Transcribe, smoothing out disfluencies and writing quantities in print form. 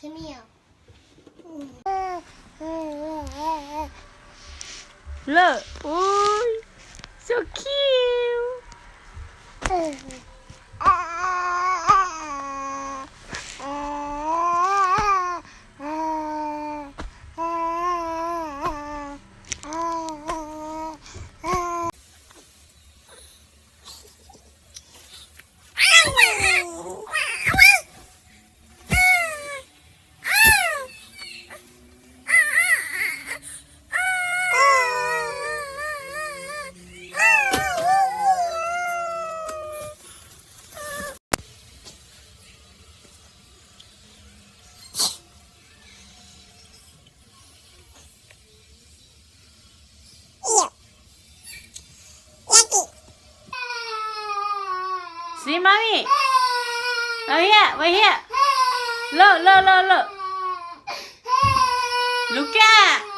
Come here. Look. Oh, so cute. See, mommy. Oh yeah, we're here. Look, look, look, look. Look at.